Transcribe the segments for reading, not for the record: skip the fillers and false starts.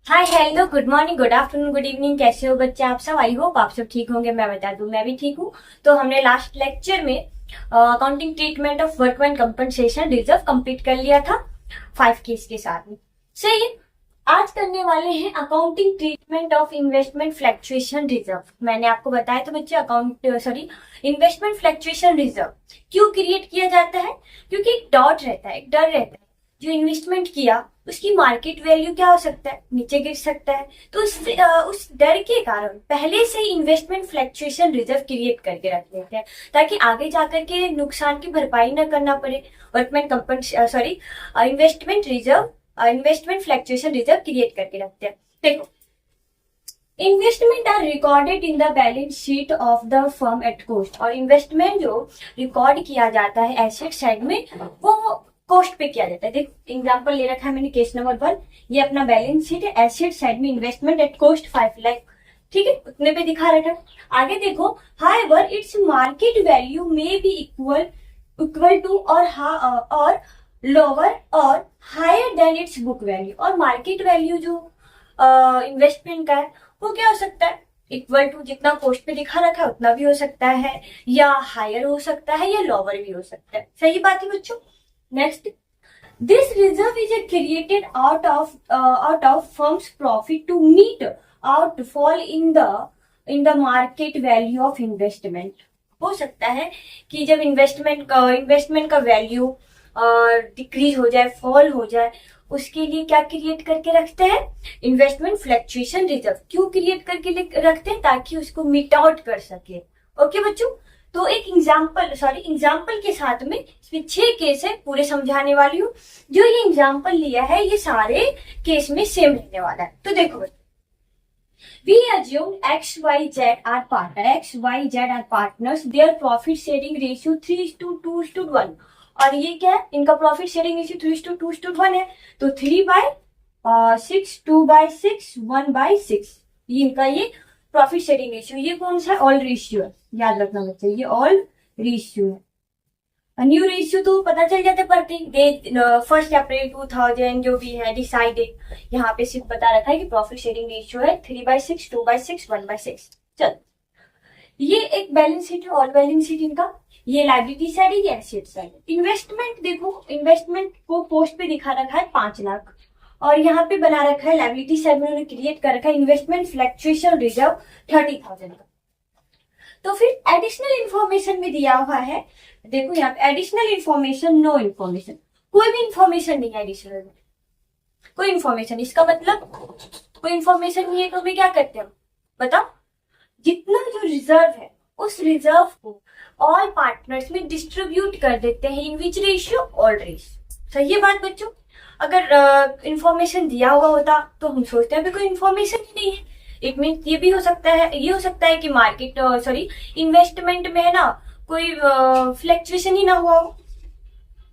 Hi hello good morning good afternoon good evening. कैसे हो बच्चे आप सब? आई होप आप सब ठीक होंगे। मैं बता दूं मैं भी ठीक हूँ। तो हमने लास्ट लेक्चर में accounting treatment of workman compensation reserve complete कर लिया था 5 केस के साथ में। सही है। आज करने वाले हैं accounting treatment of investment fluctuation reserve. मैंने आपको बताया था बच्चे इन्वेस्टमेंट फ्लक्चुएशन रिजर्व क्यों क्रिएट किया जाता है? क्योंकि एक डॉट रहता है, एक डर रहता है। जो इन्वेस्टमेंट किया उसकी मार्केट वैल्यू क्या हो सकता है, नीचे गिर सकता है। तो उस डर के कारण पहले से ही इन्वेस्टमेंट फ्लक्चुएशन रिजर्व क्रिएट करके रख लेते हैं ताकि आगे जाकर के नुकसान की भरपाई न करना पड़े। Workman investment fluctuation reserve create करके रखते हैं। देखो, investment are recorded in the balance sheet of the firm at cost. और इन्वेस्टमेंट जो रिकॉर्ड किया जाता है एसेट साइड में वो कॉस्ट पे किया जाता है। देखो एग्जांपल ले रखा है मैंने केस नंबर 1। ये अपना बैलेंस शीट है, एसेट साइड में इन्वेस्टमेंट एट कॉस्ट 5 लाख, ठीक है, उतने पे दिखा रखा है। आगे देखो, हाउएवर इट्स मार्केट वैल्यू में बी इक्वल टू और लोअर और higher than its book value. और मार्केट वैल्यू जो इन्वेस्टमेंट का है वो क्या हो सकता है? इक्वल टू, जितना कॉस्ट पे दिखा रखा है उतना भी हो सकता है, या हायर हो सकता है, या लोअर भी हो सकता है। सही बात है बच्चों। Next, this reserve is created out of firm's profit to meet outfall in the market value of investment। हो सकता है कि जब इन्वेस्टमेंट का वैल्यू डिक्रीज हो जाए, फॉल हो जाए, उसके लिए क्या क्रिएट करके रखते हैं? Investment fluctuation reserve. क्यों क्रिएट करके रखते हैं? ताकि उसको मीट आउट कर सके। ओके बच्चों, तो एक एग्जाम्पल के साथ में इसमें 6 केस है, पूरे समझाने वाली हूँ। जो ये एग्जाम्पल लिया है ये सारे केस में सेम रहने वाला है। तो देखो बच्चों, we assume XYZ are partners, their profit sharing ratio 3:2:1। और ये क्या है? इनका प्रॉफिट शेयरिंग रेशियो 3:2:1 है। तो 3/6, 2/6, 1/6 ये इनका ये प्रॉफिट शेयरिंग रेशियो। ये कौन सा? ऑल रेशियो है, याद रखना बच्चे, ये ऑल रेशियो है। न्यू रेशियो तो पता चल जाता है पढ़ते ही, 1 अप्रैल 2000 जो भी है डिसाइडेड। यहाँ पे सिर्फ बता रखा है कि प्रॉफिट शेयरिंग रेशियो है 3/6, 2/6, 1/6। चल, ये एक बैलेंस शीट है, ऑल बैलेंस शीट इनका। ये लाइबिलिटी साइड है, ये एसेट साइड है। इन्वेस्टमेंट देखो, इन्वेस्टमेंट को पोस्ट पे दिखा रखा है 5 लाख, और यहाँ पे बना रखा है लाइबिलिटी साइड में उन्होंने क्रिएट कर रखा है इन्वेस्टमेंट फ्लक्चुएशन रिजर्व 30,000 का। तो फिर एडिशनल इंफॉर्मेशन में दिया हुआ है, देखो यहाँ पे एडिशनल इंफॉर्मेशन, नो इंफॉर्मेशन, कोई भी इंफॉर्मेशन नहीं है एडिशनल में, कोई इंफॉर्मेशन। इसका मतलब कोई इंफॉर्मेशन नहीं है तो हमें क्या करते हैं बताओ? जितना जो रिजर्व है उस रिजर्व को ऑल पार्टनर्स में डिस्ट्रीब्यूट कर देते हैं इन विच रेशियो? All ratio. सही है बात बच्चों? अगर इंफॉर्मेशन दिया हुआ होता तो हम सोचते हैं कोई इंफॉर्मेशन ही नहीं है। इट मीन ये भी हो सकता है कि इन्वेस्टमेंट में है ना कोई फ्लक्चुएशन ही ना हुआ हो,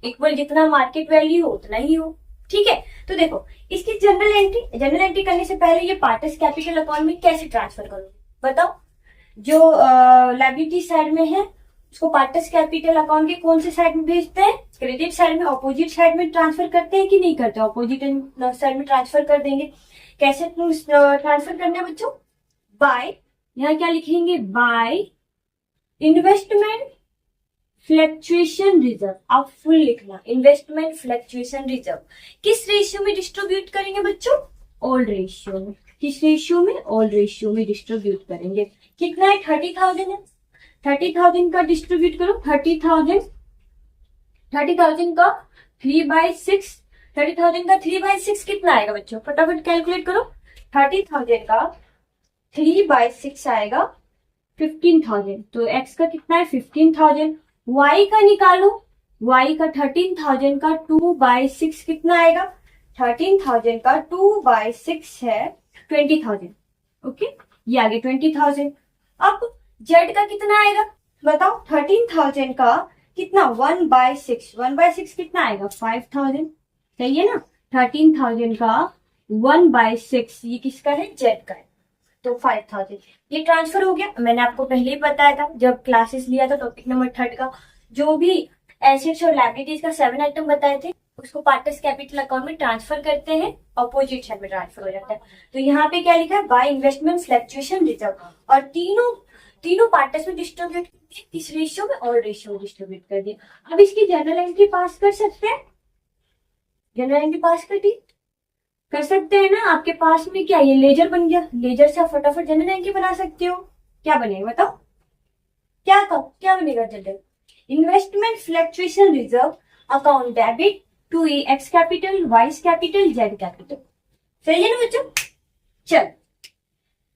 इक्वल जितना मार्केट वैल्यू हो उतना ही हो। ठीक है, तो देखो इसकी जनरल एंट्री करने से पहले ये पार्टनर्स कैपिटल अकाउंट में कैसे ट्रांसफर करोगे बताओ? जो लायबिलिटी साइड में है उसको पार्टनर्स कैपिटल अकाउंट के कौन से साइड में भेजते हैं? क्रेडिट साइड में, ऑपोजिट साइड में ट्रांसफर करते हैं कि नहीं करते? ऑपोजिट साइड में ट्रांसफर कर देंगे। कैसे ट्रांसफर करना है बच्चों? बाय, यहाँ क्या लिखेंगे? By investment fluctuation reserve. आप फुल लिखना, इन्वेस्टमेंट फ्लक्चुएशन रिजर्व। किस रेशियो में डिस्ट्रीब्यूट करेंगे बच्चों? ऑल रेशियो में। किस रेशियो में? ऑल रेशियो में डिस्ट्रीब्यूट करेंगे। कितना है? 30,000 है। 30,000 का डिस्ट्रीब्यूट करो। 30,000 का 3/6, 30,000 का 3/6 कितना आएगा बच्चों? फटाफट कैलकुलेट करो। 30,000 का 3/6 आएगा 15,000। तो x का कितना है? 15,000। y का निकालो, y का 13,000 का 2/6 कितना आएगा? 13,000 का 2/6 है 20,000। ओके, ये आगे 20,000। अब z का कितना आएगा बताओ? 13,000 का कितना? 1/6, 1/6 कितना आएगा? 5,000। सही है ना? 13,000 का 1/6 ये किसका है? z का है, तो 5,000। ये ट्रांसफर हो गया। मैंने आपको पहले ही बताया था जब क्लासेस लिया था टॉपिक नंबर 3 का, जो भी एसेट्स और लायबिलिटीज का 7 आइटम बताए थे उसको पार्टनर्स कैपिटल अकाउंट में ट्रांसफर करते हैं, अपोजिट साइड में ट्रांसफर हो जाता है। तो यहाँ पे क्या लिखा है, बाय इन्वेस्टमेंट फ्लक्चुएशन रिजर्व, और तीनों पार्टनर्स में डिस्ट्रीब्यूट किस रेशियो में, और रेशियो डिस्ट्रीब्यूट कर दिया। अब इसकी जनरल एंट्री पास कर सकते हैं, जनरल एंट्री पास कर सकते हैं ना। आपके पास में क्या ये लेजर बन गया, लेजर से आप फटाफट जनरल एंट्री बना सकते हो। क्या बनेगा बताओ, क्या बनेगा journal, investment fluctuation reserve account debit to X capital, Y's capital, Z capital. सही है ना बच्चों। चल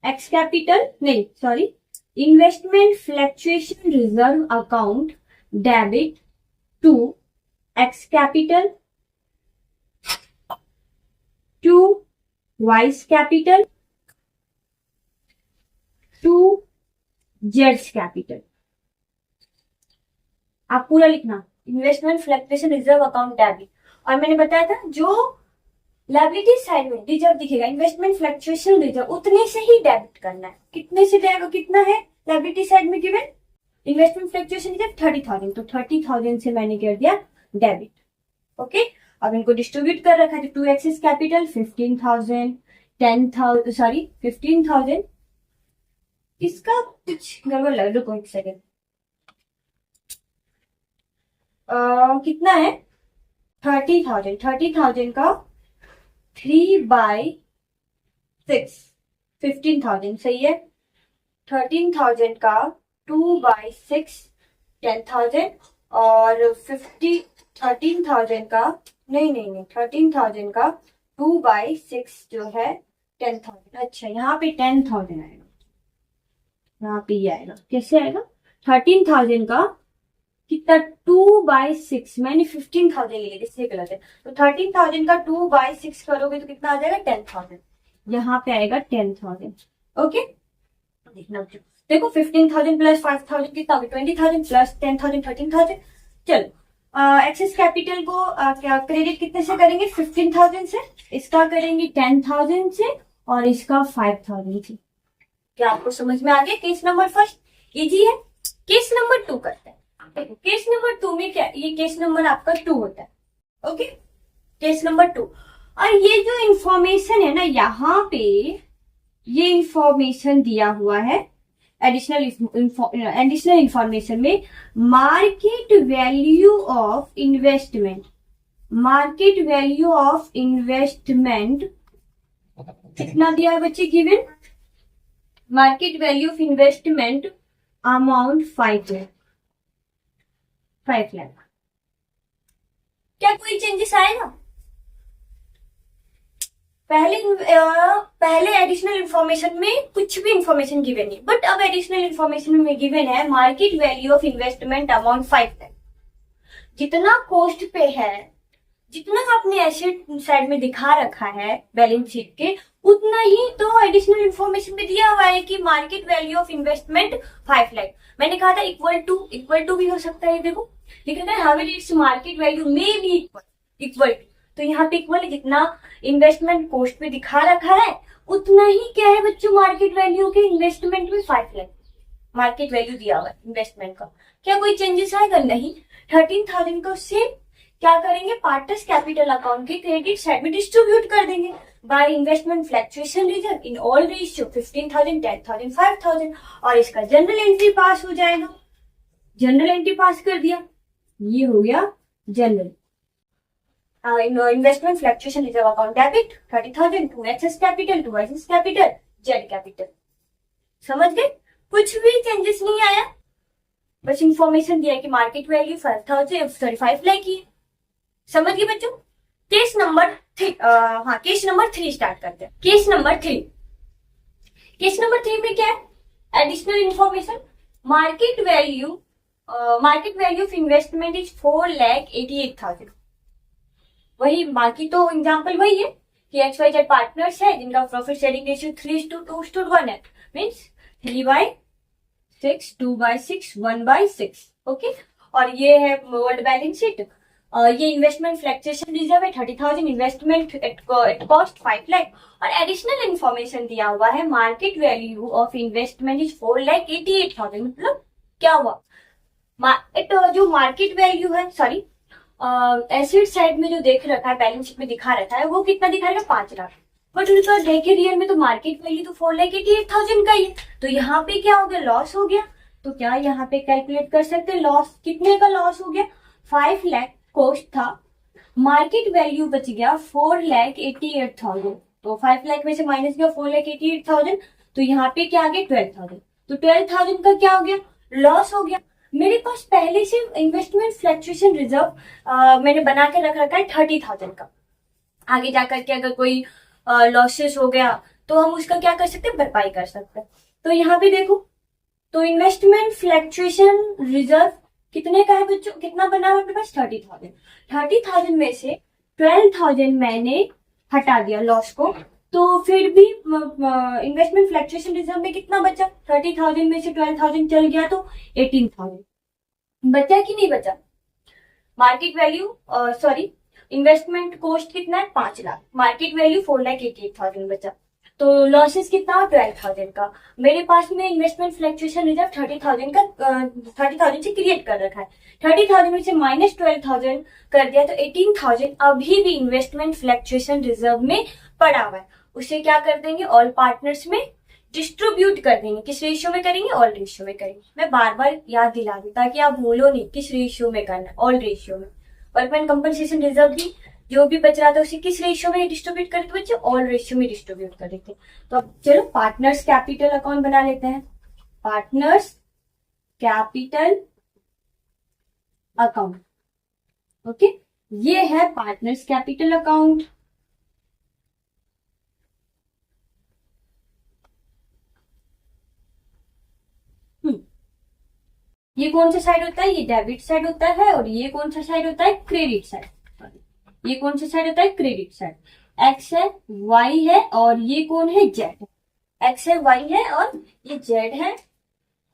एक्स कैपिटल नहीं sorry, investment fluctuation reserve account debit to X capital, to Y's capital, to जेड्स कैपिटल। आप पूरा लिखना, investment fluctuation reserve account debit. और मैंने बताया था जो लायबिलिटी साइड में रिजर्व दिखेगा, इन्वेस्टमेंट फ्लक्चुएशन रिजर्व, उतने से ही डेबिट करना है। कितने से देगा, कितना है लायबिलिटी साइड में गिवन, इन्वेस्टमेंट फ्लक्चुएशन रिजर्व 30,000, तो 30,000 से मैंने कर दिया डेबिट। ओके, अब इनको डिस्ट्रीब्यूट कर रखा है, 2 एक्सेस कैपिटल 15,000, 10,000 सॉरी 15,000। इसका कुछ गड़बड़ लग, रुको एक सेकेंड, कितना है 30,000 का 3/6 15,000 सही है। 13,000 का 2/6 10,000, और 13,000 का नहीं 13,000 का 2/6 जो है 10,000। अच्छा यहाँ पे 10,000 आएगा, यहाँ पे ये आएगा, कैसे आएगा 13,000 का कितना 2/6, मैंने 15,000 ले लिया इसलिए गलत है। तो 13,000 का 2/6 करोगे तो कितना आ जाएगा 10,000, यहाँ पे आएगा 10,000। ओके देखना देखो 15,000 प्लस 5,000 कितना होगा 20,000 प्लस 10,000 13,000। चलो एक्सेस कैपिटल को क्या क्रेडिट कितने से करेंगे 15,000 से, इसका करेंगे 10,000 से, और इसका 5,000 से। क्या आपको समझ में आ गया। केस नंबर फर्स्ट इजी है। केस नंबर 2 करते हैं। देखो केस नंबर 2 में क्या, ये केस नंबर आपका 2 होता है। ओके केस नंबर 2, और ये जो इंफॉर्मेशन है ना यहाँ पे, ये इंफॉर्मेशन दिया हुआ है एडिशनल इंफॉर्मेशन में, market value of investment, market value of investment कितना दिया है बच्चे given, market value of investment amount 5 lakh. क्या कोई चेंजेस आएगा, पहले एडिशनल इंफॉर्मेशन में कुछ भी इंफॉर्मेशन गिवन नहीं, बट अब एडिशनल इंफॉर्मेशन में गिवन है market value of investment amount 5 lakh. जितना कॉस्ट पे है, जितना आपने एसेट साइड में दिखा रखा है बैलेंस शीट के, उतना ही तो एडिशनल इंफॉर्मेशन में दिया हुआ है कि market value of investment 5 lakh. मैंने कहा था इक्वल टू भी हो सकता है, देखो लिखा है हाउ इट्स मार्केट वैल्यू में भी इक्वल टू, तो यहाँ पे इक्वल, जितना इन्वेस्टमेंट कॉस्ट पे दिखा रखा है उतना ही क्या है बच्चों मार्केट वैल्यू के इन्वेस्टमेंट में 5 लाख मार्केट वैल्यू दिया हुआ है इन्वेस्टमेंट का। क्या कोई चेंजेस आएगा, नहीं। 13,000 को सेम क्या करेंगे, पार्टनर्स कैपिटल अकाउंट के क्रेडिट साइड में डिस्ट्रीब्यूट कर देंगे by investment fluctuation reserve in old ratio 15,000 10,000 5,000, और इसका जनरल एंट्री पास हो जाएगा। जनरल एंट्री पास कर दिया, ये हो गया journal investment fluctuation reserve account debit 30,000 to X's capital, to Y's capital, Z capital. समझ गए, कुछ भी चेंजेस नहीं आया, बस इंफॉर्मेशन दिया कि मार्केट वैल्यू 5 लाख की। समझ गए बच्चों। केस नंबर 3, हाँ केस नंबर 3 स्टार्ट करते हैं। केस नंबर 3 में क्या है, additional information, market value of investment is 4,88,000। वही बाकी तो एग्जांपल वही है कि XYZ पार्टनर्स है जिनका प्रॉफिट शेयरिंग रेशियो 3:2:1 है, मीन्स 3/6 2/6 1/6। ओके, और ये है वर्ल्ड बैलेंस शीट, ये इन्वेस्टमेंट फ्लक्चुएशन रिजर्व है 30,000, इन्वेस्टमेंट एट कॉस्ट 5 लाख, और एडिशनल इंफॉर्मेशन दिया हुआ है market value of investment is 4,88,000। मतलब क्या हुआ, जो मार्केट वैल्यू है, सॉरी एसिड साइड में जो देख रखा है, बैलेंस शीट में दिखा रखा है, वो कितना दिखा रहा है? 5 लाख। बट उनका देखे रियल में तो मार्केट वैल्यू तो 4,88,000 का ही है। तो यहाँ पे क्या हो गया? लॉस हो गया। तो क्या यहाँ पे कैलकुलेट कर सकते हैं लॉस? कितने का लॉस हो गया? 5 लाख कॉस्ट था, मार्केट वैल्यू बच गया 4,88,000। तो 5 लाख में से माइनस गया 4,88,000, तो यहाँ पे क्या आ गया? 12,000। तो 12,000 का क्या हो गया? लॉस हो गया। मेरे पास पहले से इन्वेस्टमेंट फ्लक्चुएशन रिजर्व मैंने बना के रख रखा है 30,000 का। आगे जाकर के अगर कोई लॉसेस हो गया तो हम उसका क्या कर सकते हैं? भरपाई कर सकते हैं। तो यहाँ पे देखो, तो इन्वेस्टमेंट फ्लक्चुएशन रिजर्व कितने का है बच्चों? कितना बना हुआ है मेरे पास? 30,000। 30,000 में से 12,000 मैंने हटा दिया लॉस को, तो फिर भी इन्वेस्टमेंट फ्लक्चुएशन रिजर्व में कितना बचा? 30,000 में से 12,000 चल गया तो 18,000 बचा कि नहीं बचा? Market value sorry, investment cost कितना है? 5 लाख, मार्केट वैल्यू 4,88,000 बचा। तो लॉसेस कितना? 12,000 का। मेरे पास में इन्वेस्टमेंट फ्लक्चुएशन रिजर्व 30,000 का 30,000 से क्रिएट कर रखा है। 30,000 में से माइनस 12,000 कर दिया तो 18,000 अभी भी इन्वेस्टमेंट फ्लक्चुएशन रिजर्व में पड़ा हुआ है। उसे क्या कर देंगे? ऑल पार्टनर्स में डिस्ट्रीब्यूट कर देंगे। किस रेशियो में करेंगे? ऑल रेशियो में करेंगे। मैं बार बार याद दिला दूं ताकि आप भूलो नहीं किस रेशियो में करना है, ऑल रेशियो में। वर्कमैन कंपनसेशन रिजर्व भी जो भी बच रहा था उसे किस रेशियो में डिस्ट्रीब्यूट करते बच्चे? ऑल रेशियो में डिस्ट्रीब्यूट कर देते। तो अब चलो पार्टनर्स कैपिटल अकाउंट बना लेते हैं। पार्टनर्स कैपिटल अकाउंट, ओके, ये है पार्टनर्स कैपिटल अकाउंट। ये कौन सा साइड होता है? ये डेबिट साइड होता है। और ये कौन सा साइड होता है? Credit side. ये कौन सा साइड होता है? Credit side. एक्स है, वाई है, और ये कौन है? जेड। एक्स है, वाई है, और ये जेड है।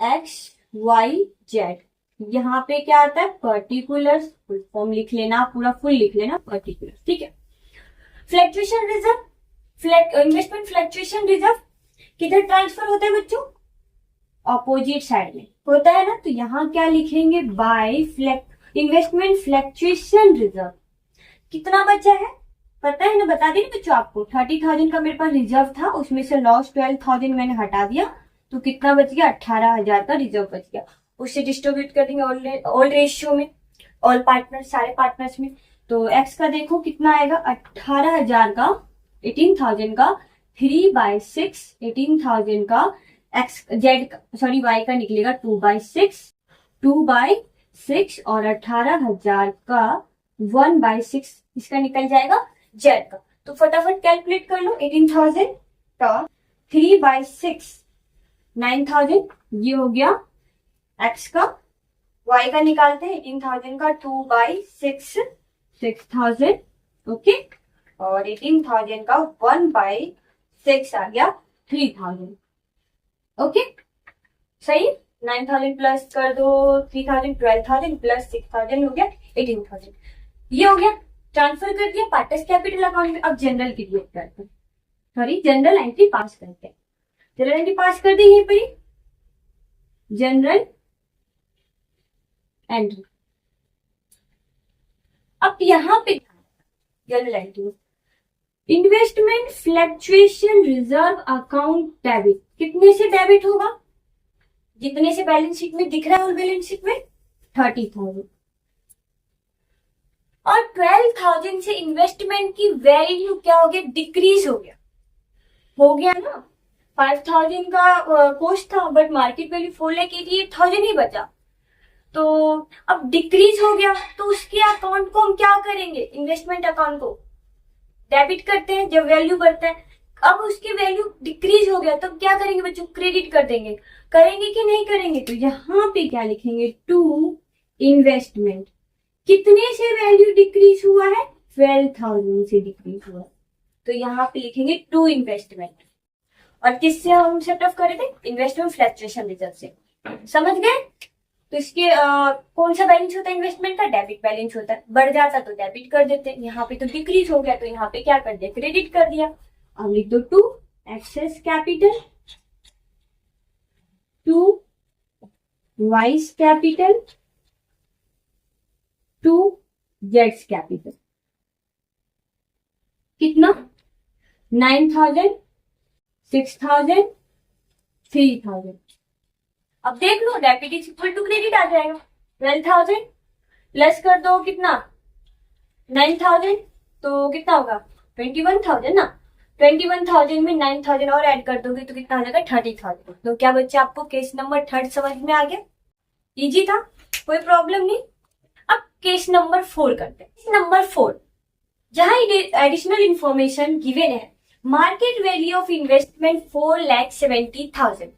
X Y Z. यहाँ पे क्या आता है? पर्टिकुलर। फुल फॉर्म लिख लेना, पूरा फुल लिख लेना, पर्टिकुलर, ठीक है। Fluctuation reserve, investment fluctuation reserve किधर ट्रांसफर होता है बच्चों? ऑपोजिट साइड में होता है ना। तो यहाँ क्या लिखेंगे? बाय इन्वेस्टमेंट फ्लक्चुएशन रिजर्व कितना बचा है पता है ना? बता दी ना बच्चों आपको। 30,000 का मेरे पास रिजर्व था, उसमें से लॉस 12,000 मैंने हटा दिया, तो कितना बच गया? 18,000 का रिजर्व बच गया। उससे डिस्ट्रीब्यूट कर देंगे ऑल रेशियो में, ऑल पार्टनर, सारे पार्टनर्स में। तो एक्स का देखो कितना आएगा? 18,000 का, 18,000 का 3/6, 18,000 का एक्स जेड सॉरी वाई का निकलेगा 2/6, 2/6, और 18,000 का 1/6 इसका निकल जाएगा जेड का। तो फटाफट कैलकुलेट कर लो। 18,000 का 3/6 9,000, ये हो गया एक्स का। वाई का निकालते हैं। 18,000 का 2/6 6,000, ओके, और 18,000 का 1/6 आ गया 3,000, ओके, सही। 9,000 प्लस कर दो 3,000, 12,000 प्लस 6,000 हो गया 18,000। ये हो गया, ट्रांसफर कर दिया पार्टनर्स कैपिटल अकाउंट में। अब जनरल क्रिएट करते हैं, सॉरी जनरल एंट्री पास करते हैं। जनरल एंट्री पास कर दी यहीं पर, जनरल एंट्री। अब यहां पे general entry investment fluctuation reserve account debit, कितने से डेबिट होगा? जितने से बैलेंस शीट में दिख रहा है, और बैलेंस शीट में 30,000, और 12,000 से इन्वेस्टमेंट की वैल्यू क्या हो गया? डिक्रीज हो गया ना। 5,000 का कॉस्ट था, बट मार्केट वैल्यू 4,88,000 ही बचा। तो अब डिक्रीज हो गया, तो उसके अकाउंट को हम क्या करेंगे? इन्वेस्टमेंट अकाउंट को डेबिट करते हैं जब वैल्यू बढ़ता है। अब उसकी वैल्यू डिक्रीज हो गया, तब क्या करेंगे बच्चों? क्रेडिट कर देंगे। करेंगे कि नहीं करेंगे? तो यहाँ पे क्या लिखेंगे? To investment. कितने से वैल्यू डिक्रीज हुआ है? 12,000 से डिक्रीज हुआ। तो यहाँ पे लिखेंगे टू इन्वेस्टमेंट। और किससे हम सेट ऑफ करे थे? इन्वेस्टमेंट फ्लक्चुएशन रिजर्व से। समझ गए? तो इसके कौन सा बैलेंस होता है इन्वेस्टमेंट का? डेबिट बैलेंस होता है। बढ़ जाता तो डेबिट कर देते, यहाँ पे तो डिक्रीज हो गया, तो यहाँ पे क्या कर दिया? क्रेडिट कर दिया। अब लिख दो to X's capital, to Y's capital, to जेड्स कैपिटल कितना 9,000, 6,000, 3,000। अब देख लो debit is equal to credit आ जाएगा। 12,000 प्लस कर दो कितना 9,000 तो कितना होगा 21,000 ना। 21,000 में 9,000 और ऐड कर दोगे तो कितना आ जाएगा 30,000। तो क्या बच्चे आपको केस नंबर 3 समझ में आ गया? इजी था, कोई प्रॉब्लम नहीं। अब केस नंबर 4 करते हैं। केस नंबर 4 जहां एडिशनल इंफॉर्मेशन गिवन है, मार्केट वैल्यू ऑफ इन्वेस्टमेंट 4,70,000।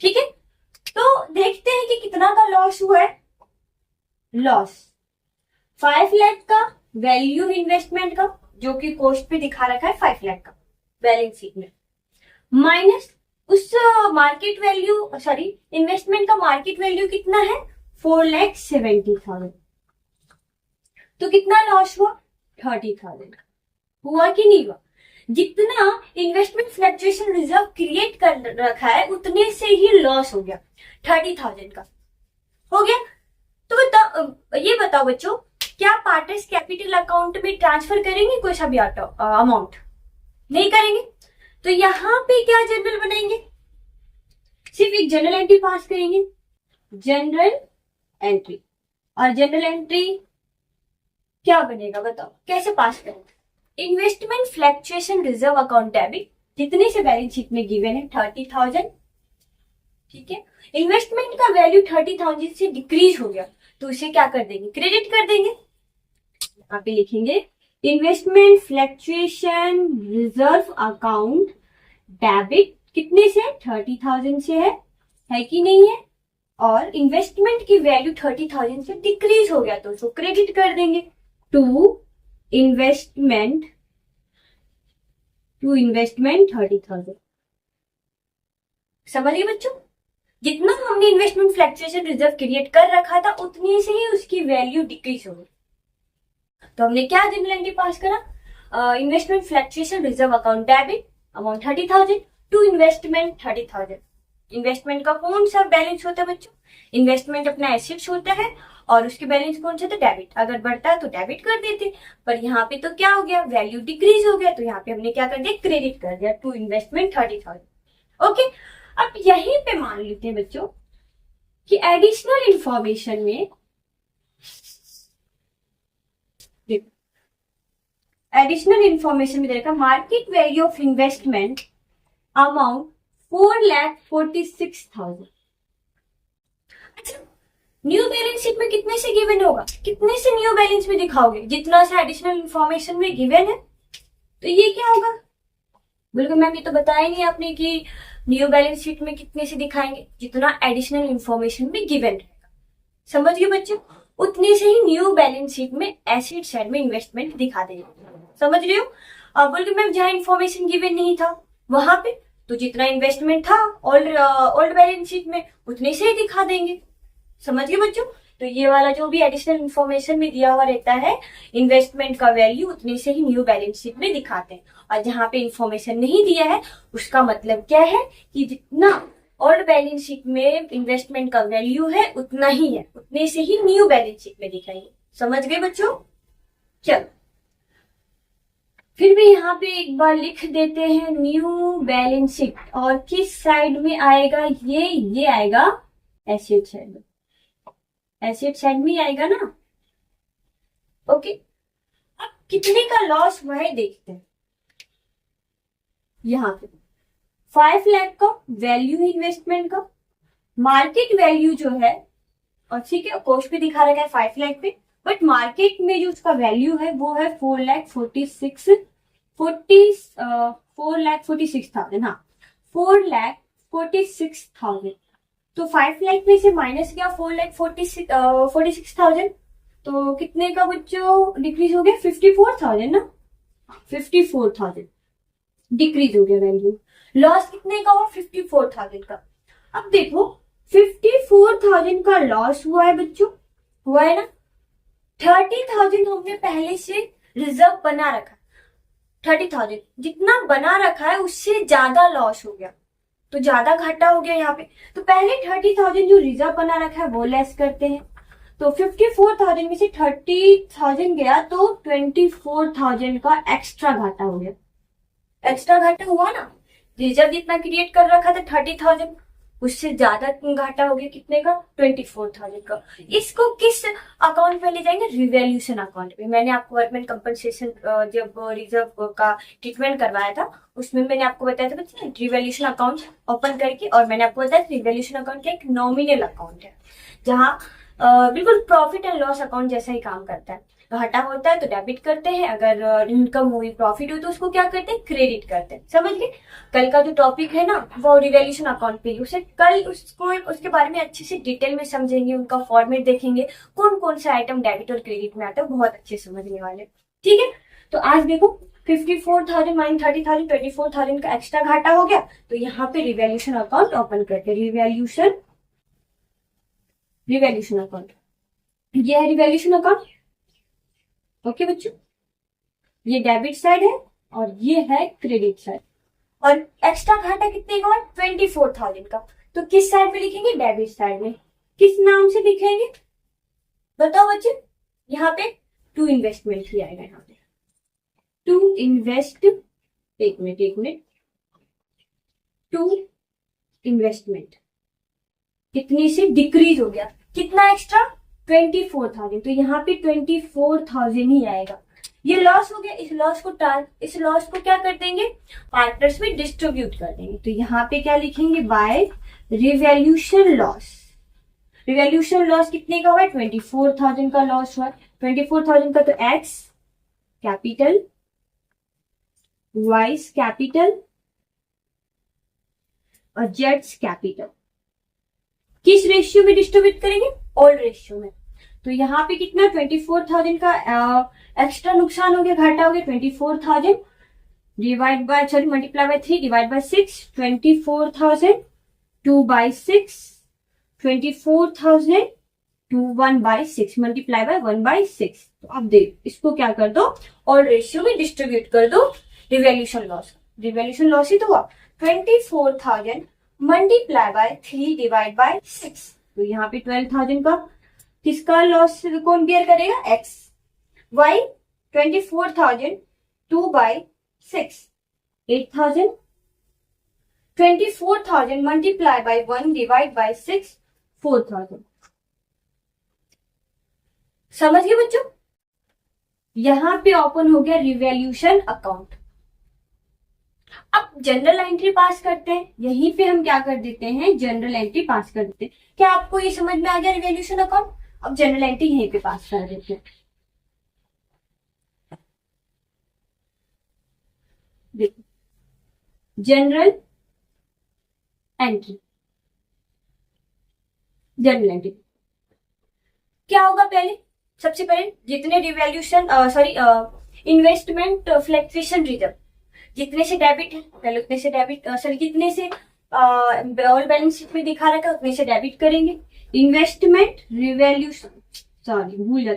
ठीक है, तो देखते हैं कि कितना का लॉस हुआ है। लॉस 5 लाख का वैल्यू इन्वेस्टमेंट का, जो कि कॉस्ट पे दिखा रखा है 5 लाख का बैलेंस शीट में, माइनस उस मार्केट वैल्यू सॉरी इन्वेस्टमेंट का मार्केट वैल्यू कितना है 4,70,000। तो कितना लॉस हुआ 30,000। हुआ कि नहीं हुआ? जितना इन्वेस्टमेंट फ्लक्चुएशन रिजर्व क्रिएट कर रखा है उतने से ही लॉस हो गया 30,000 का हो गया। तो ये बताओ बच्चों, क्या पार्टनर्स कैपिटल अकाउंट में ट्रांसफर करेंगे कोई सा भी अमाउंट? नहीं करेंगे। तो यहां पे क्या जनरल बनाएंगे? सिर्फ एक जनरल एंट्री पास करेंगे, जनरल एंट्री। और जनरल एंट्री क्या बनेगा बताओ, कैसे पास करेंगे? Investment fluctuation reserve account debit, जितने से बैलेंस शीट में गिवन है 30,000। ठीक है, इन्वेस्टमेंट का वैल्यू 30,000 से डिक्रीज हो गया तो उसे क्या कर देंगे? क्रेडिट कर देंगे। यहाँ पे लिखेंगे investment fluctuation reserve account debit कितने से 30,000 से है कि नहीं है? और इन्वेस्टमेंट की वैल्यू 30,000 से डिक्रीज हो गया तो उसको क्रेडिट कर देंगे टू इन्वेस्टमेंट 30,000। समझिए बच्चों, जितना हमने इन्वेस्टमेंट फ्लक्चुएशन रिजर्व क्रिएट कर रखा था उतनी से ही उसकी वैल्यू डिक्रीज हो गई। तो हमने क्या जनरल एंट्री पास करा? Investment fluctuation reserve account debit amount 30,000 to investment 30,000। Investment का कौन सा बैलेंस होता है बच्चों? इन्वेस्टमेंट अपना एसेट्स होता है और उसके बैलेंस कौन सा था? डेबिट। अगर बढ़ता है तो डेबिट कर देते, पर यहाँ पे तो क्या हो गया? वैल्यू डिक्रीज हो गया तो यहाँ पे हमने क्या कर दिया? क्रेडिट कर दिया टू इन्वेस्टमेंट 30,000। ओके, अब यहीं पे मान लेते हैं बच्चों कि एडिशनल इंफॉर्मेशन में देखा market value of investment amount 4,46,000। अच्छा, न्यू बैलेंस शीट में कितने से गिवन होगा? कितने से न्यू बैलेंस में दिखाओगे? जितना से एडिशनल इंफॉर्मेशन में गिवन है। तो ये क्या होगा? बिल्कुल मैम, ये तो बताया नहीं आपने कि न्यू बैलेंस शीट में कितने से दिखाएंगे? जितना एडिशनल इंफॉर्मेशन में गिवन रहेगा। समझ गए बच्चों? उतने से ही न्यू बैलेंस शीट में एसेट साइड में इन्वेस्टमेंट दिखा देंगे। समझ रहे हो? अब बोल के मैम जहां इंफॉर्मेशन गिवन नहीं था वहां पे तो जितना इन्वेस्टमेंट था ओल्ड बैलेंस शीट में उतने से ही दिखा देंगे। समझ गए बच्चों? तो ये वाला जो भी एडिशनल इंफॉर्मेशन में दिया हुआ रहता है इन्वेस्टमेंट का वैल्यू उतने से ही न्यू बैलेंस शीट में दिखाते हैं, और जहां पे इंफॉर्मेशन नहीं दिया है उसका मतलब क्या है कि जितना ओल्ड बैलेंस शीट में इन्वेस्टमेंट का वैल्यू है उतना ही है, उतने से ही न्यू बैलेंस शीट में दिखाएंगे। समझ गए बच्चों? चलो फिर भी यहाँ पे एक बार लिख देते हैं न्यू बैलेंस शीट, और किस साइड में आएगा? ये आएगा एसेट साइड में। एसेट साइड में आएगा ना। ओके, अब कितने का लॉस हुआ है देखते हैं। यहाँ पे 5 लाख का वैल्यू इन्वेस्टमेंट का, मार्केट वैल्यू जो है, और ठीक है कॉस्ट पे दिखा रखा है 5 लाख पे, बट मार्केट में जो उसका वैल्यू है वो है 4,46,000। हाँ 4,46,000। तो 5 लाख में से माइनस किया 4,46,000 तो कितने का बच्चों डिक्रीज हो गया? 54,000 ना। 54,000 डिक्रीज हो गया वैल्यू। लॉस कितने का हुआ? 54,000 का। अब देखो 54,000 का लॉस हुआ है बच्चों, हुआ है ना। 30,000 हमने पहले से रिजर्व बना रखा, 30,000 जितना बना रखा है उससे ज्यादा लॉस हो गया तो ज्यादा घाटा हो गया यहाँ पे। तो पहले 30,000 जो रिजर्व बना रखा है वो लेस करते हैं, तो 54,000 में से 30,000 गया तो 24,000 का एक्स्ट्रा घाटा हो गया। एक्स्ट्रा घाटा हुआ ना, रिजर्व जितना क्रिएट कर रखा था 30,000, उससे ज्यादा घाटा हो गया कितने का, 24,000 का। इसको किस अकाउंट में ले जाएंगे, रिवैल्यूएशन अकाउंट में। मैंने आपको वर्कमैन कंपनसेशन जब रिजर्व का ट्रीटमेंट करवाया था उसमें मैंने आपको बताया था बच्चे रिवैल्यूएशन अकाउंट ओपन करके, और मैंने आपको बताया रिवैल्यूएशन अकाउंट का एक नॉमिनल अकाउंट है जहाँ बिल्कुल प्रॉफिट एंड लॉस अकाउंट जैसा ही काम करता है। घाटा होता है तो डेबिट करते हैं, अगर इनकम हुई प्रॉफिट हुई तो उसको क्या करते हैं, क्रेडिट करते हैं। समझ गए। कल का जो टॉपिक है ना वो रिवैल्यूएशन अकाउंट पे, उसे कल उसको उसके बारे में अच्छे से डिटेल में समझेंगे, उनका फॉर्मेट देखेंगे, कौन कौन से आइटम डेबिट और क्रेडिट में आता है, बहुत अच्छे समझने वाले। ठीक है, तो आज देखो 54,000 माइनस 30,000, 24,000 का एक्स्ट्रा घाटा हो गया, तो यहाँ पे रिवैल्यूएशन अकाउंट ओपन करते हैं। रिवैल्यूएशन अकाउंट, ये है रिवैल्यूएशन अकाउंट। ओके बच्चों, ये डेबिट साइड है और ये है क्रेडिट साइड। और एक्स्ट्रा घाटा कितने का, 24,000 का। तो किस साइड पे लिखेंगे, डेबिट साइड में। किस नाम से लिखेंगे बताओ बच्चे, यहाँ पे टू इन्वेस्टमेंट ही आएगा। यहाँ पे टू इन्वेस्ट, एक मिनट, टू इन्वेस्टमेंट कितनी से डिक्रीज हो गया, कितना एक्स्ट्रा, 24,000। तो यहाँ पे 24,000 ही आएगा। ये लॉस हो गया, इस लॉस को क्या कर देंगे, पार्टनर्स में डिस्ट्रीब्यूट कर देंगे। तो यहाँ पे क्या लिखेंगे, by revaluation loss. Revaluation loss कितने का हुआ, 24,000 का लॉस हुआ। 24,000 का तो एक्स कैपिटल, वाइस कैपिटल और जेड्स कैपिटल। किस रेशियो में डिस्ट्रीब्यूट करेंगे, ओल्ड रेशियो में। तो यहाँ पे कितना, 24,000 का एक्स्ट्रा नुकसान हो गया, घाटा हो गया। 24,000 divide by multiply by 3 divide by 6, 24,000 2 by 6, 24,000 2 1 by 6 multiply by 1 by 6। तो अब देख इसको क्या कर दो, ओल्ड रेशियो में डिस्ट्रीब्यूट कर दो रिवैल्यूएशन लॉस। रिवैल्यूएशन लॉस ही तो हुआ, 24,000 मल्टीप्लाई बाय 3 डिवाइड बाय 6। तो यहाँ पे 12,000 का किसका लॉस कौन बियर करेगा, X. Y 24,000 2 by 6, 8,000। 24,000 multiply by 1 divide by 6, 4,000। समझ गए बच्चों, यहां पे ओपन हो गया रिवैल्यूएशन अकाउंट। अब जनरल एंट्री पास करते हैं, यहीं पे हम क्या कर देते हैं, जनरल एंट्री पास कर देते हैं। क्या आपको ये समझ में आ गया रिवैल्यूएशन अकाउंट। अब जनरल एंट्री यहीं पे पास कर देते हैं। देखो जनरल एंट्री, जनरल एंट्री क्या होगा, पहले सबसे पहले जितने रिवैल्यूएशन इन्वेस्टमेंट फ्लक्चुएशन रिजर्व जितने से डेबिट है पहले उतने से डेबिट, जितने से ऑल बैलेंस शीट में दिखा रखा है उतने से डेबिट करेंगे। Investment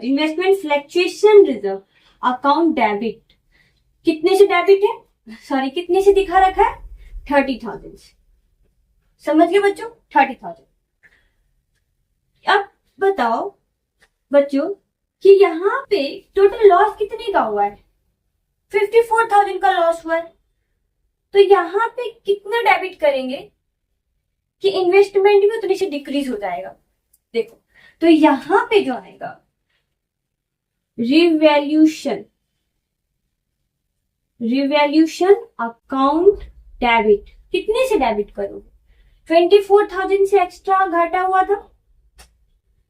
investment fluctuation reserve account debit कितने से डेबिट है, कितने से दिखा रखा है, 30,000 से। समझ गए बच्चों, 30,000। अब बताओ बच्चों कि यहाँ पे टोटल लॉस कितने का हुआ है, 54,000 का लॉस हुआ है। तो यहाँ पे कितना डेबिट करेंगे कि इन्वेस्टमेंट भी उतने से डिक्रीज हो जाएगा। देखो तो यहाँ पे जो आएगा रिवैल्यूएशन अकाउंट डेबिट, कितने से डेबिट करोगे, 24,000 से एक्स्ट्रा घाटा हुआ था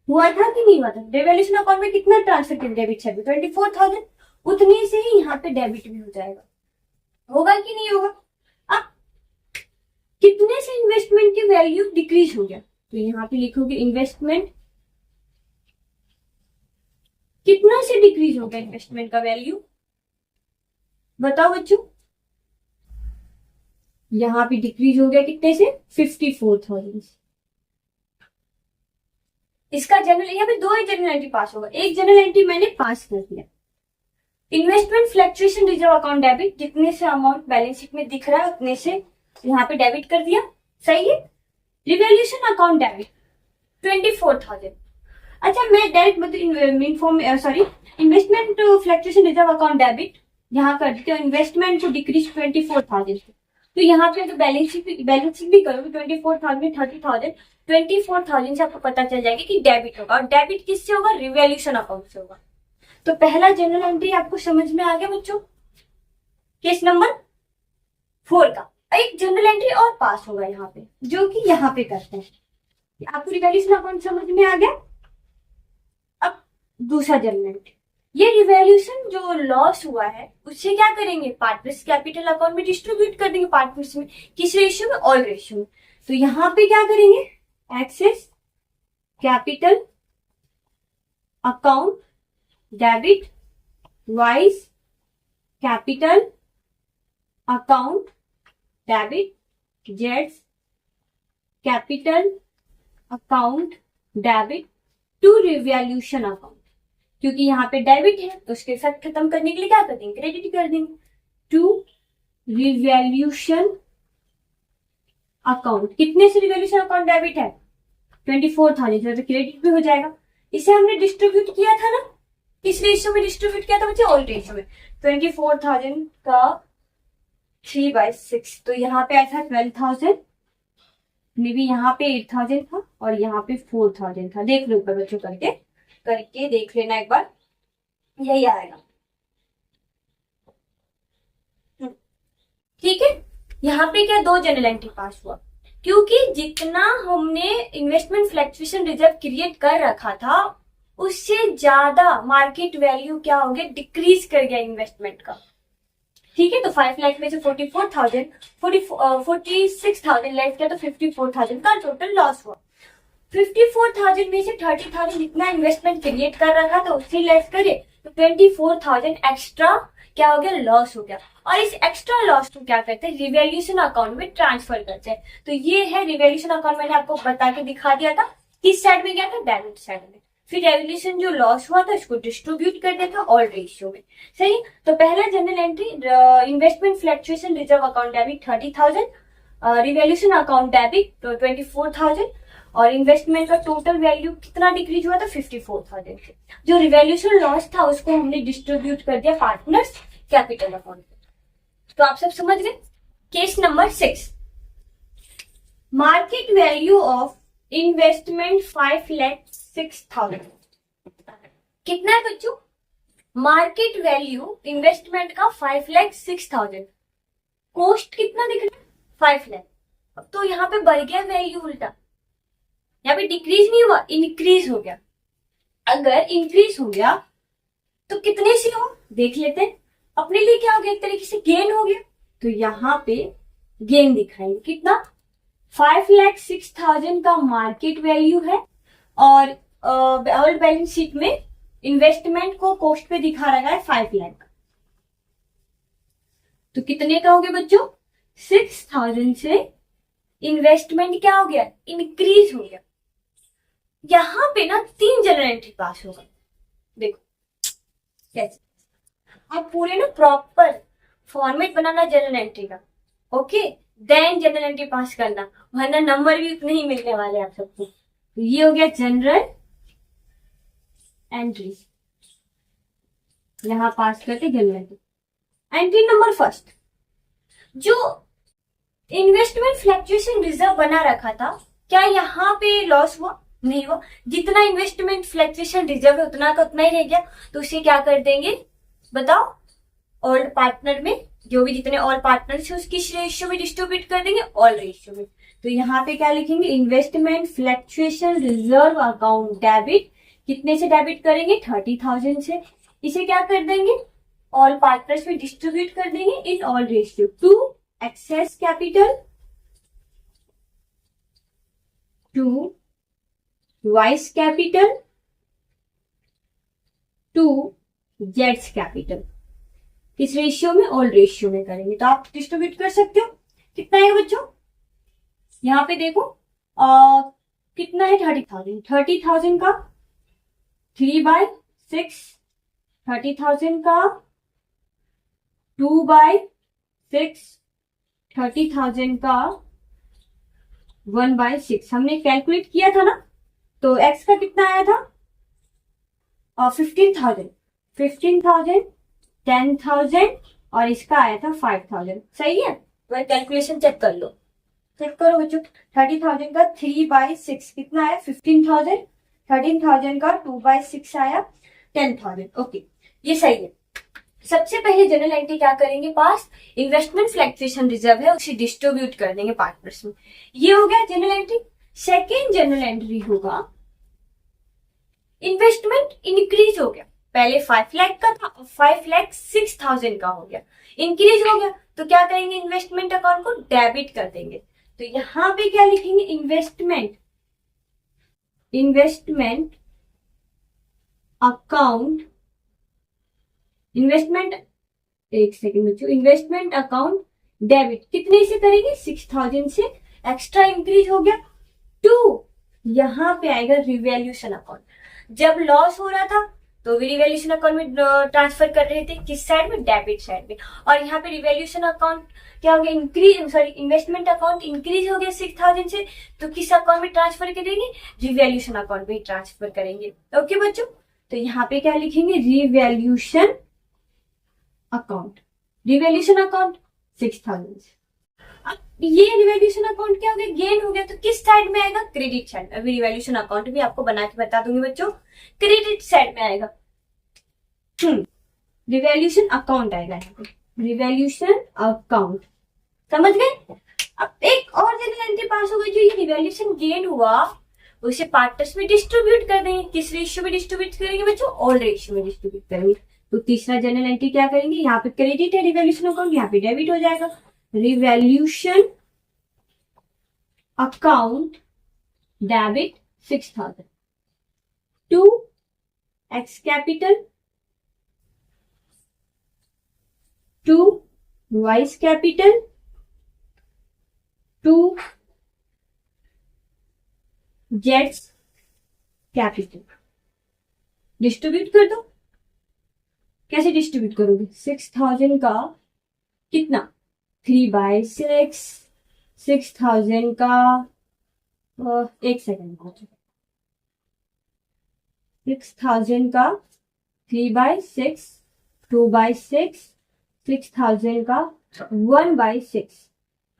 कि नहीं हुआ था। रिवैल्यूएशन अकाउंट में कितना ट्रांसफर किया डेबिट से, 24,000, उतने से ही यहाँ पे डेबिट भी हो जाएगा। होगा कि नहीं होगा। अब कितने से इन्वेस्टमेंट की वैल्यू डिक्रीज हो गया, तो यहाँ पे लिखोगे इन्वेस्टमेंट कितना से डिक्रीज हो गया, इन्वेस्टमेंट का वैल्यू बताओ बच्चों। यहाँ पे डिक्रीज हो गया कितने से, 54,000। इसका जनरल, यहाँ पे दो ही जनरल एंट्री पास होगा, एक जनरल एंट्री मैंने पास कर दिया। Investment fluctuation reserve account debit, जितने से अमाउंट बैलेंस शीट में दिख रहा है उतने से यहाँ पे डेबिट कर दिया, सही है। रिवैल्यूएशन अकाउंट डेबिट 24,000, अच्छा मैं डायरेक्ट मतलब sorry investment fluctuation reserve account debit यहाँ कर देते हो, इन्वेस्टमेंट को डिक्रीज 24,000 से। तो यहाँ पे तो बैलेंस शीट भी करोगे 24,000 30,000 24,000 से आपको पता चल जाएगा कि डेबिट होगा। और डेबिट किससे होगा? रिवैल्यूएशन अकाउंट से होगा। तो पहला जनरल एंट्री आपको समझ में आ गया बच्चों, केस नंबर 4 का। एक जनरल एंट्री और पास होगा यहाँ पे, जो कि यहाँ पे करते हैं। आपको रिवैल्यूएशन अकाउंट समझ में आ गया। अब दूसरा जनरल एंट्री, ये रिवैल्यूएशन जो लॉस हुआ है उससे क्या करेंगे? पार्टनर्स कैपिटल अकाउंट में डिस्ट्रीब्यूट कर देंगे पार्टनर्स में। किस रेशियो में? ऑल रेशियो में। तो यहाँ पे क्या करेंगे? X's capital account debit Y's capital account debit जेड्स capital account debit to revaluation account. क्योंकि यहाँ पे डेबिट है तो उसके साथ खत्म करने के लिए क्या कर देंगे? क्रेडिट कर देंगे टू रिवैल्यूएशन अकाउंट। कितने से रिवैल्यूएशन अकाउंट डेबिट है? 24,000 तो क्रेडिट भी हो जाएगा। इसे हमने डिस्ट्रीब्यूट किया था ना, किस रेशियो में डिस्ट्रीब्यूट किया था बच्चे? ऑल रेशियो में। 24,000 का 3/6 तो यहाँ पे आया था 12,000, मे बी यहाँ पे 8,000 था और यहाँ पे 4,000 था। देख लो ऊपर बच्चों करके देख लेना एक बार, यही आएगा। ठीक है, यहाँ पे क्या दो जनरल एंट्री पास हुआ, क्योंकि जितना हमने इन्वेस्टमेंट फ्लक्चुएशन रिजर्व क्रिएट कर रखा था उससे ज्यादा मार्केट वैल्यू क्या हो गया? डिक्रीज कर गया इन्वेस्टमेंट का। ठीक है, तो 5 लाख में से 46,000 लेस किया तो 54,000 का टोटल लॉस हुआ। 54,000 में से 30,000 जितना इन्वेस्टमेंट क्रिएट कर रखा था उससे लेस करे तो 24,000 एक्स्ट्रा क्या हो गया? लॉस हो गया। और इस एक्स्ट्रा लॉस को क्या करते हैं? रिवैल्यूएशन अकाउंट में ट्रांसफर करते हैं। तो ये है रिवैल्यूएशन अकाउंट, मैंने आपको बता के दिखा दिया था। किस साइड में गया था? डेबिट साइड में। फिर रिवैल्यूएशन जो लॉस हुआ था उसको डिस्ट्रीब्यूट कर दिया था ऑल रेशियो में। सही, तो पहला general entry investment fluctuation reserve account debit 30,000, revaluation account debit 24,000 और इन्वेस्टमेंट का टोटल वैल्यू कितना डिक्रीज हुआ था? 54,000 से। जो रिवैल्यूएशन लॉस था उसको हमने डिस्ट्रीब्यूट कर दिया पार्टनर्स कैपिटल अकाउंट। तो आप सब समझ गए। Case number 6, market value of investment 5,06,000। कितना है बच्चों? मार्केट वैल्यू इन्वेस्टमेंट का 5,06,000। कॉस्ट कितना दिख रहा है? 5 लाख। अब तो यहाँ पे बढ़ गया वैल्यू, उल्टा यहाँ पे डिक्रीज नहीं हुआ, इंक्रीज हो गया। अगर इंक्रीज हो गया तो कितने से हो देख लेते हैं। अपने लिए क्या हो गया? एक तरीके से गेन हो गया। तो यहाँ पे गेन दिखाएंगे कितना? 5,06,000 का मार्केट वैल्यू है और ओल्ड बैलेंस शीट में इन्वेस्टमेंट को कॉस्ट पे दिखा रखा है 5 लाख। तो कितने का हो गया बच्चों? 6,000 से इन्वेस्टमेंट क्या हो गया? इंक्रीज हो गया। यहां पे ना 3 जनरल एंट्री पास होगा। देखो कैसे, आप पूरे ना प्रॉपर फॉर्मेट बनाना जनरल एंट्री का, okay, then journal entry pass करना, वरना नंबर भी उतने ही मिलने वाले आप सबको। तो ये हो गया जनरल एंट्री, यहां पास करके general entry. Entry number first, जो इन्वेस्टमेंट फ्लक्चुएशन रिजर्व बना रखा था, क्या यहाँ पे लॉस हुआ? नहीं हुआ। जितना इन्वेस्टमेंट फ्लक्चुएशन रिजर्व है उतना का उतना ही रह गया। तो उसे क्या कर देंगे बताओ? ऑल पार्टनर में जो भी जितने ऑल पार्टनर्स है उसकी रेशियो में डिस्ट्रीब्यूट कर देंगे ऑल रेशियो में। तो यहाँ पे क्या लिखेंगे? Investment fluctuation reserve account debit, कितने से डेबिट करेंगे? 30,000 से। इसे क्या कर देंगे? ऑल पार्टनर्स में डिस्ट्रीब्यूट कर देंगे in old ratio to X's capital to Y's capital to जेड्स कैपिटल। किस रेशियो में? ऑल रेशियो में करेंगे। तो आप डिस्ट्रीब्यूट कर सकते हो। कितना है बच्चों? यहाँ पे देखो कितना है? 30,000। 30,000 का 3/6, 30,000 का 2/6, 30,000 का 1/6। हमने कैलकुलेट किया था ना, तो x का कितना आया था? और 15,000, 10,000 और इसका आया था 5,000। सही है, तो कैलकुलेशन चेक कर लो, चेक करो बच्चों। 30,000 का 3/6 कितना आया? 15,000। 13,000 का 2/6 आया 10,000। ओके, ये सही है। सबसे पहले जनरल एंट्री क्या करेंगे? पास इन्वेस्टमेंट फ्लक्चुएशन रिजर्व है उसे डिस्ट्रीब्यूट कर देंगे पार्टनर्स में। ये हो गया general entry. Second general entry होगा इन्वेस्टमेंट इंक्रीज हो गया। पहले 5 लाख का था, 5,06,000 का हो गया, इंक्रीज हो गया। तो क्या करेंगे? इन्वेस्टमेंट अकाउंट को डेबिट कर देंगे। तो यहां पे क्या लिखेंगे? इन्वेस्टमेंट अकाउंट, एक सेकेंड बच्चों, इन्वेस्टमेंट अकाउंट डेबिट कितने से करेंगे? 6,000 से। एक्स्ट्रा इंक्रीज हो गया 2। यहां पे आएगा रिवैल्यूएशन अकाउंट। जब लॉस हो रहा था तो रिवैल्यूएशन अकाउंट में ट्रांसफर कर रहे थे, किस साइड में? डेबिट साइड में। और यहाँ पे रिवैल्यूएशन अकाउंट क्या हो गया? इन्वेस्टमेंट अकाउंट इंक्रीज हो गया 6,000 से, तो किस अकाउंट में ट्रांसफर करेंगे? रिवैल्यूएशन अकाउंट में ट्रांसफर करेंगे। ओके बच्चों, तो यहाँ पे क्या लिखेंगे? रिवैल्यूएशन अकाउंट, रिवैल्यूएशन अकाउंट 6,000 से। अब ये रिवैल्यूएशन अकाउंट क्या हो गया? गेन हो गया, तो किस साइड में आएगा? Credit side. अभी रिवैल्यूएशन अकाउंट भी आपको बना के बता दूंगी बच्चों, क्रेडिट साइड में आएगा। रिवैल्यूएशन अकाउंट आएगा यहाँ पे, रिवैल्यूएशन अकाउंट। समझ गए? अब एक और जनरल एंट्री पास हो गई, जो ये रिवैल्यूएशन गेन हुआ उसे पार्टनर्स में डिस्ट्रीब्यूट कर देंगे। किस रेशियो में डिस्ट्रीब्यूट करेंगे बच्चों? ऑल रेशियो में डिस्ट्रीब्यूट करेंगे। तो तीसरा जनरल एंट्री क्या करेंगे? यहाँ पे क्रेडिट है रिवैल्यूएशन अकाउंट, यहाँ पे डेबिट हो जाएगा। Revaluation account debit 6,000 to X capital to Y's capital to जेड्स कैपिटल। डिस्ट्रीब्यूट कर दो। कैसे डिस्ट्रीब्यूट करोगे? 6,000 का कितना? 3/6, 6,000 का एक सेकेंड, 6,000 का 3/6, 2/6, 6,000 का 1/6।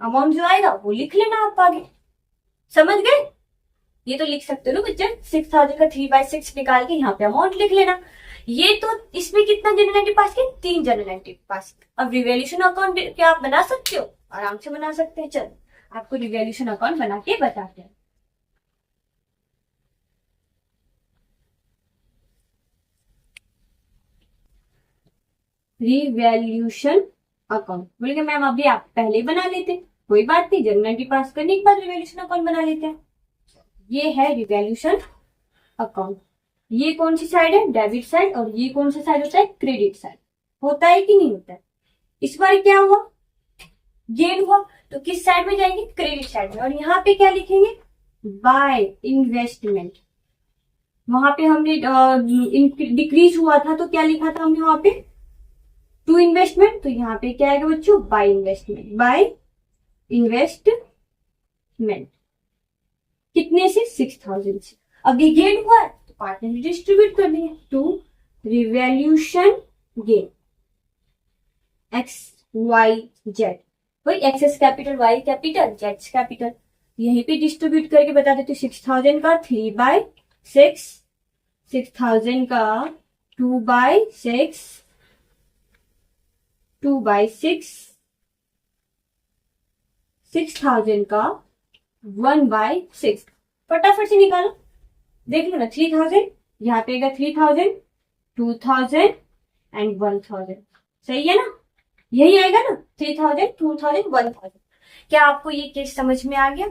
अमाउंट जो आएगा वो लिख लेना आप आगे। समझ गए? ये तो लिख सकते हो ना बच्चे, 6,000 का 3/6 निकाल के यहाँ पे अमाउंट लिख लेना। ये तो इसमें कितना जनरल एंट्री पास किया? 3 जनरल एंट्री पास। अब रिवैल्यूएशन अकाउंट क्या आप बना सकते हो? आराम से बना सकते हैं। चलो आपको रिवैल्यूएशन अकाउंट बना के बताते हैं। रिवैल्यूएशन अकाउंट बोल के मैम अभी आप पहले ही बना लेते, कोई बात नहीं, जनरल एंट्री पास करने के बाद रिवैल्यूएशन अकाउंट बना लेते हैं। ये है रिवैल्यूएशन अकाउंट। ये कौन सी साइड है? Debit side. और ये कौन सा साइड होता है? Credit side. होता है कि नहीं होता है? इस बार क्या हुआ? गेन हुआ, तो किस साइड में जाएंगे? क्रेडिट साइड में। और यहाँ पे क्या लिखेंगे? By investment. वहां पे हमने डिक्रीज हुआ था तो क्या लिखा था हमने वहां पे? To investment. तो यहाँ पे क्या आएगा बच्चों? By investment. बाय इन्वेस्टमेंट कितने से? 6,000 से। अब ये गेन हुआ है तो पार्टनर में डिस्ट्रीब्यूट कर देंगे to revaluation gain X Y Z. वही एक्सेस कैपिटल, वाई कैपिटल, जेड्स कैपिटल। यहीं पे डिस्ट्रीब्यूट करके बता देते। 6,000 का 3/6, 6,000 का 2/6, 2/6, 6,000 का 1/6। फटाफट से निकालो, देख लो ना। 3,000 यहाँ पे 3,000, 2,000 एंड 1,000। सही है ना? यही आएगा ना, 3,000, 2,000, 1,000। क्या आपको ये केस समझ में आ गया?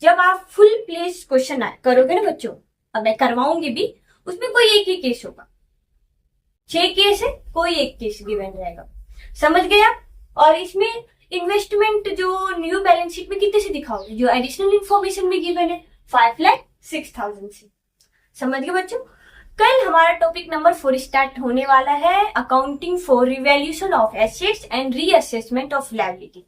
जब आप फुल प्लेस क्वेश्चन करोगे ना बच्चों, अब मैं करवाऊंगी भी, उसमें कोई एक ही केस होगा। 6 केस है, कोई एक केस गिवन रहेगा। समझ गए आप? और इसमें इन्वेस्टमेंट जो न्यू बैलेंस शीट में कितने से दिखाओगे? जो एडिशनल इंफॉर्मेशन में गिवन है 5,06,000 से। समझ गए बच्चों? कल हमारा टॉपिक नंबर 4 स्टार्ट होने वाला है, accounting for revaluation of assets and reassessment of liability.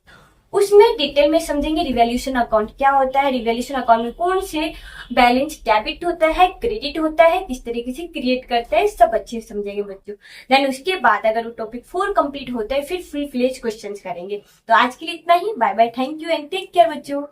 उसमें डिटेल में समझेंगे रिवैल्यूएशन अकाउंट क्या होता है, रिवैल्यूएशन अकाउंट में कौन से बैलेंस डेबिट होता है, क्रेडिट होता है, किस तरीके से क्रिएट करता है, सब अच्छे से समझेंगे बच्चों। देन उसके बाद अगर वो टॉपिक 4 कंप्लीट होता है फिर फुल फ्लेज क्वेश्चंस करेंगे। तो आज के लिए इतना ही। Bye bye, thank you and take care बच्चों।